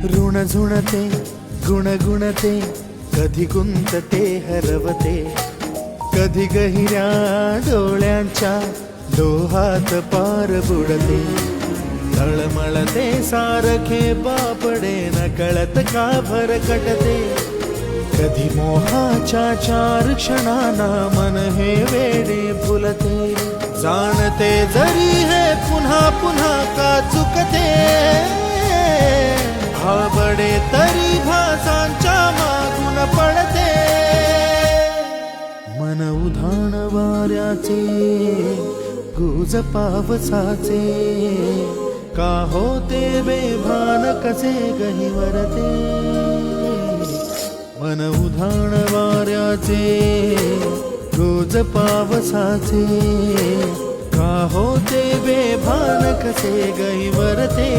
ऋण झुणते गुणगुणते कधी गुंतते हरवते, कधी गहिऱ्या डोळ्यांच्या डोहात पार बुडते, तळमळते सारखे बापडे नकळत का भरकटते, कधी मोहाच्या 4 क्षणांना मन हे वेडे फुलते, जाणते जरी हे पुन्हा पुन्हा का चुकते, आवडे तरी भासांच्या मागून पडते, मन उधाण वाऱ्याचे गुज पावसाचे, का होते बेभान कसे गहिवरते, मन उधाण वाऱ्याचे गुज पावसाचे, का होते बेभान कसे गहिवरते.